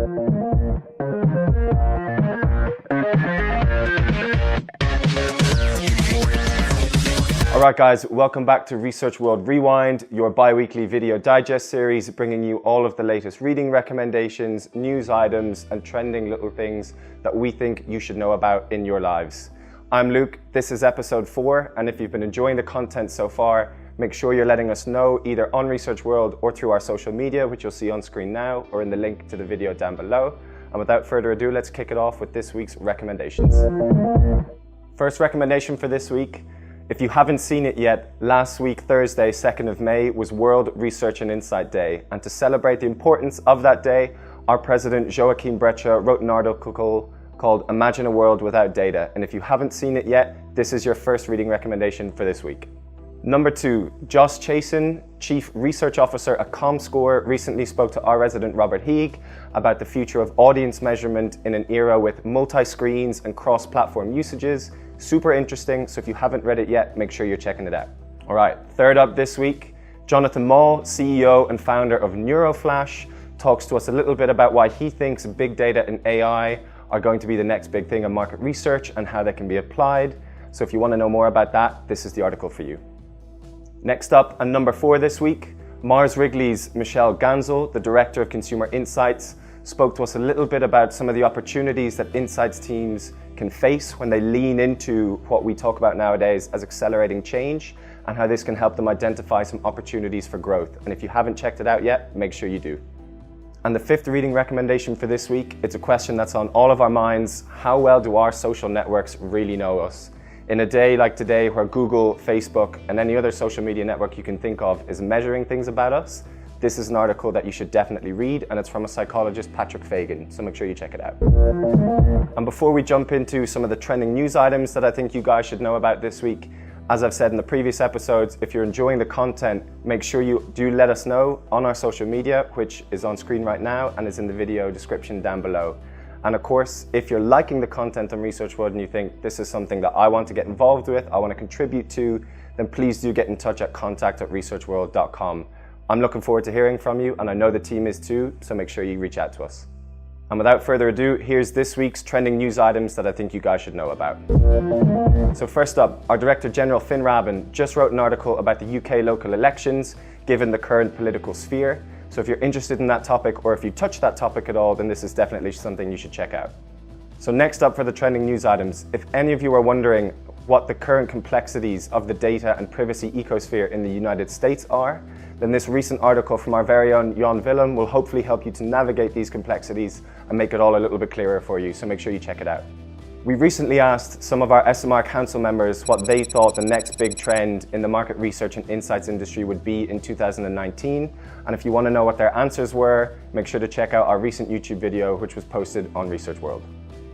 Alright guys, welcome back to Research World Rewind, your bi-weekly video digest series bringing you all of the latest reading recommendations, news items and trending little things that we think you should know about in your lives. I'm Luke, this is episode 4, and if you've been enjoying the content so far, make sure you're letting us know either on Research World or through our social media, which you'll see on screen now or in the link to the video down below. And without further ado, let's kick it off with this week's recommendations. First recommendation for this week. If you haven't seen it yet, last week, Thursday, 2nd of May, was World Research and Insight Day. And to celebrate the importance of that day, our president, Joachim Brecha, wrote an article called Imagine a World Without Data. And if you haven't seen it yet, this is your first reading recommendation for this week. Number 2, Josh Chasen, Chief Research Officer at Comscore, recently spoke to our resident Robert Heeg about the future of audience measurement in an era with multi-screens and cross-platform usages. Super interesting, so if you haven't read it yet, make sure you're checking it out. All right, third up this week, Jonathan Mall, CEO and founder of NeuroFlash, talks to us a little bit about why he thinks big data and AI are going to be the next big thing in market research and how they can be applied. So if you want to know more about that, this is the article for you. Next up, and number 4 this week, Mars Wrigley's Michelle Ganzel, the Director of Consumer Insights, spoke to us a little bit about some of the opportunities that insights teams can face when they lean into what we talk about nowadays as accelerating change and how this can help them identify some opportunities for growth. And if you haven't checked it out yet, make sure you do. And the 5th reading recommendation for this week, it's a question that's on all of our minds. How well do our social networks really know us? In a day like today where Google, Facebook, and any other social media network you can think of is measuring things about us, this is an article that you should definitely read, and it's from a psychologist, Patrick Fagan, so make sure you check it out. And before we jump into some of the trending news items that I think you guys should know about this week, as I've said in the previous episodes, if you're enjoying the content, make sure you do let us know on our social media, which is on screen right now and is in the video description down below. And of course, if you're liking the content on Research World and you think this is something that I want to get involved with, I want to contribute to, then please do get in touch at contact@researchworld.com. I'm looking forward to hearing from you, and I know the team is too, so make sure you reach out to us. And without further ado, here's this week's trending news items that I think you guys should know about. So first up, our Director General Finn Rabin just wrote an article about the UK local elections, given the current political sphere. So if you're interested in that topic, or if you touch that topic at all, then this is definitely something you should check out. So next up for the trending news items, if any of you are wondering what the current complexities of the data and privacy ecosphere in the United States are, then this recent article from our very own Jan Willem will hopefully help you to navigate these complexities and make it all a little bit clearer for you, so make sure you check it out. We recently asked some of our Esomar council members what they thought the next big trend in the market research and insights industry would be in 2019, and if you want to know what their answers were, make sure to check out our recent YouTube video which was posted on Research World.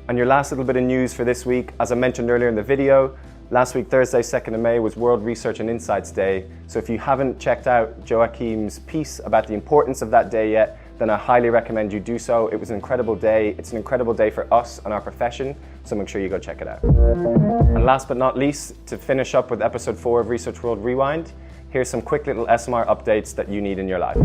And your last little bit of news for this week, as I mentioned earlier in the video, last week, Thursday, 2nd of May, was World Research and Insights Day. So if you haven't checked out Joachim's piece about the importance of that day yet, then I highly recommend you do so. It was an incredible day. It's an incredible day for us and our profession, so make sure you go check it out. And last but not least, to finish up with episode 4 of Research World Rewind, here's some quick little Esomar updates that you need in your life.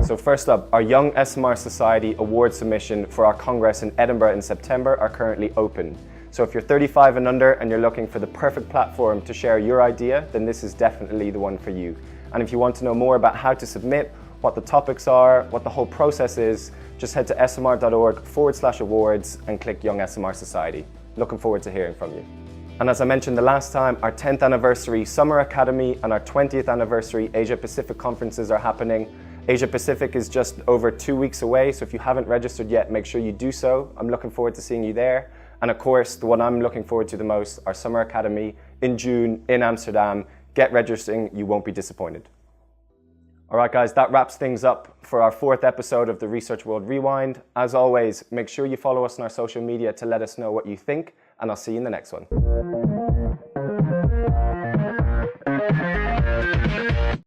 So first up, our Young Esomar Society award submission for our Congress in Edinburgh in September are currently open. So if you're 35 and under and you're looking for the perfect platform to share your idea, then this is definitely the one for you. And if you want to know more about how to submit, what the topics are, what the whole process is, just head to esomar.org/awards and click Young Esomar Society. Looking forward to hearing from you. And as I mentioned the last time, our 10th anniversary Summer Academy and our 20th anniversary Asia Pacific conferences are happening. Asia Pacific is just over 2 weeks away, so if you haven't registered yet, make sure you do so. I'm looking forward to seeing you there. And of course, the one I'm looking forward to the most, our Summer Academy in June in Amsterdam. Get registering, you won't be disappointed. All right, guys, that wraps things up for our 4th episode of the Research World Rewind. As always, make sure you follow us on our social media to let us know what you think, and I'll see you in the next one.